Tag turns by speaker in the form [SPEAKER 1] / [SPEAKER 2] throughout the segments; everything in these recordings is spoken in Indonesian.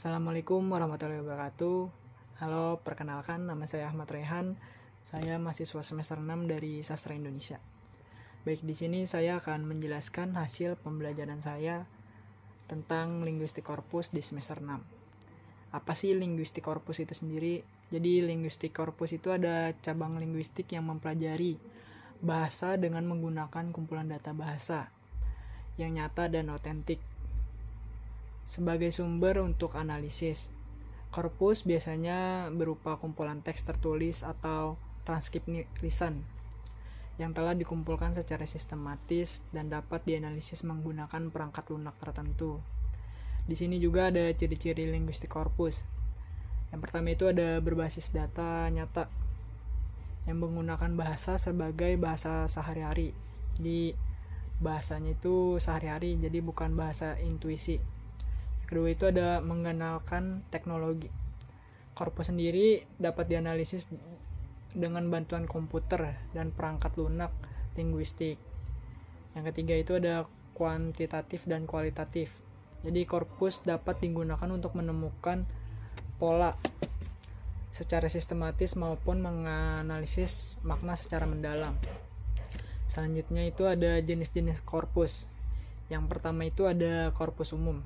[SPEAKER 1] Assalamualaikum warahmatullahi wabarakatuh. Halo, perkenalkan nama saya Ahmad Rehan. Saya mahasiswa semester 6 dari Sastra Indonesia. Baik, di sini saya akan menjelaskan hasil pembelajaran saya tentang linguistik korpus di semester 6. Apa sih linguistik korpus itu sendiri? Jadi, linguistik korpus itu ada cabang linguistik yang mempelajari bahasa dengan menggunakan kumpulan data bahasa yang nyata dan otentik sebagai sumber untuk analisis. Korpus biasanya berupa kumpulan teks tertulis atau transkrip lisan yang telah dikumpulkan secara sistematis dan dapat dianalisis menggunakan perangkat lunak tertentu. Di sini juga ada ciri-ciri linguistik korpus. Yang pertama itu ada berbasis data nyata yang menggunakan bahasa sebagai bahasa sehari-hari. Jadi bahasanya itu sehari-hari, jadi bukan bahasa intuisi. Kedua itu ada mengenalkan teknologi. Korpus sendiri dapat dianalisis dengan bantuan komputer dan perangkat lunak linguistik. Yang ketiga itu ada kuantitatif dan kualitatif. Jadi korpus dapat digunakan untuk menemukan pola secara sistematis maupun menganalisis makna secara mendalam. Selanjutnya itu ada jenis-jenis korpus. Yang pertama itu ada korpus umum.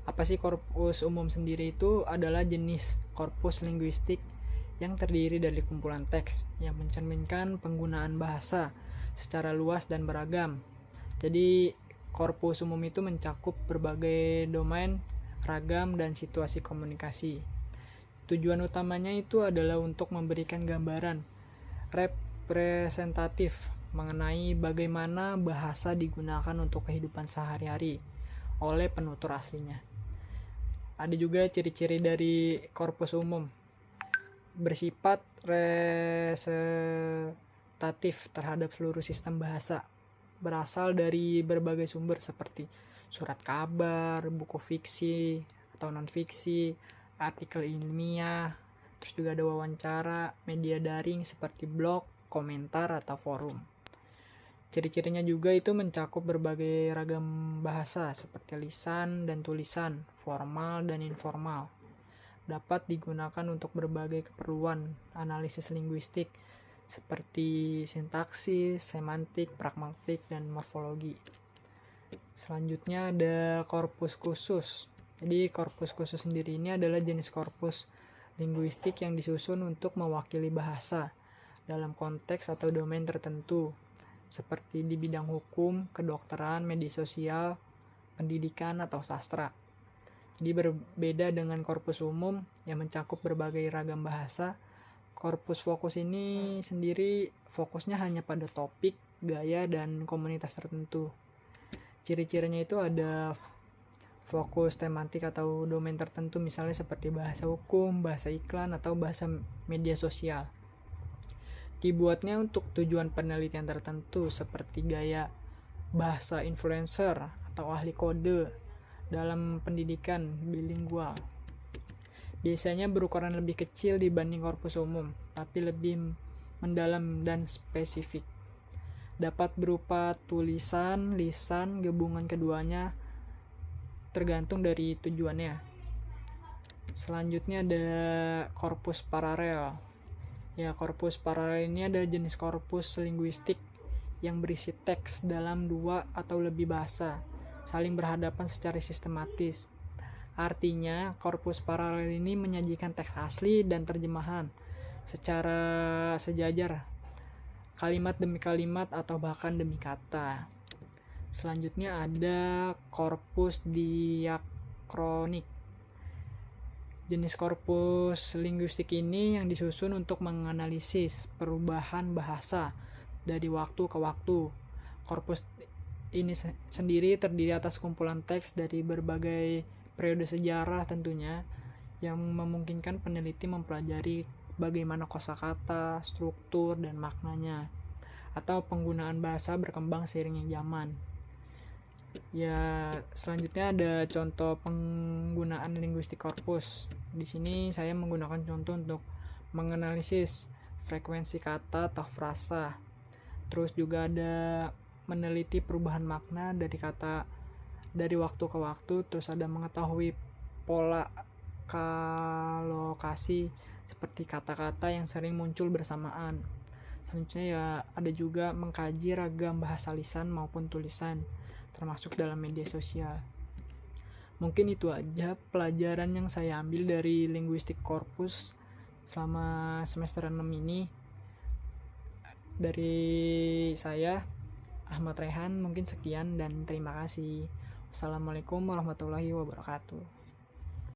[SPEAKER 1] Apa sih korpus umum sendiri? Itu adalah jenis korpus linguistik yang terdiri dari kumpulan teks yang mencerminkan penggunaan bahasa secara luas dan beragam. Jadi korpus umum itu mencakup berbagai domain, ragam, dan situasi komunikasi. Tujuan utamanya itu adalah untuk memberikan gambaran representatif mengenai bagaimana bahasa digunakan untuk kehidupan sehari-hari oleh penutur aslinya. Ada juga ciri-ciri dari korpus umum. Bersifat representatif terhadap seluruh sistem bahasa. Berasal dari berbagai sumber seperti surat kabar, buku fiksi atau non-fiksi, artikel ilmiah, terus juga ada wawancara, media daring seperti blog, komentar, atau forum. Ciri-cirinya juga itu mencakup berbagai ragam bahasa seperti lisan dan tulisan, formal dan informal. Dapat digunakan untuk berbagai keperluan analisis linguistik seperti sintaksis, semantik, pragmatik, dan morfologi. Selanjutnya ada korpus khusus. Jadi korpus khusus sendiri ini adalah jenis korpus linguistik yang disusun untuk mewakili bahasa dalam konteks atau domain tertentu, seperti di bidang hukum, kedokteran, media sosial, pendidikan, atau sastra. Jadi berbeda dengan korpus umum yang mencakup berbagai ragam bahasa, korpus fokus ini sendiri fokusnya hanya pada topik, gaya, dan komunitas tertentu. Ciri-cirinya itu ada fokus tematik atau domain tertentu, misalnya seperti bahasa hukum, bahasa iklan, atau bahasa media sosial. Dibuatnya untuk tujuan penelitian tertentu seperti gaya bahasa influencer atau ahli kode dalam pendidikan bilingual. Biasanya berukuran lebih kecil dibanding korpus umum, tapi lebih mendalam dan spesifik. Dapat berupa tulisan, lisan, gabungan keduanya tergantung dari tujuannya. Selanjutnya ada korpus paralel. Ya, korpus paralel ini ada jenis korpus linguistik yang berisi teks dalam 2 atau lebih bahasa, saling berhadapan secara sistematis. Artinya, korpus paralel ini menyajikan teks asli dan terjemahan secara sejajar, kalimat demi kalimat atau bahkan demi kata. Selanjutnya ada korpus diakronik. Jenis korpus linguistik ini yang disusun untuk menganalisis perubahan bahasa dari waktu ke waktu. Korpus ini sendiri terdiri atas kumpulan teks dari berbagai periode sejarah tentunya, yang memungkinkan peneliti mempelajari bagaimana kosakata, struktur, dan maknanya, atau penggunaan bahasa berkembang seiringnya zaman. Ya, selanjutnya ada contoh penggunaan linguistik korpus. Di sini saya menggunakan contoh untuk menganalisis frekuensi kata atau frasa. Terus juga ada meneliti perubahan makna dari kata dari waktu ke waktu, terus ada mengetahui pola lokasi seperti kata-kata yang sering muncul bersamaan. Selanjutnya ya ada juga mengkaji ragam bahasa lisan maupun tulisan, termasuk dalam media sosial. Mungkin itu aja pelajaran yang saya ambil dari linguistik korpus selama semester 6 ini. Dari saya, Ahmad Rehan, mungkin sekian dan terima kasih. Wassalamualaikum warahmatullahi wabarakatuh.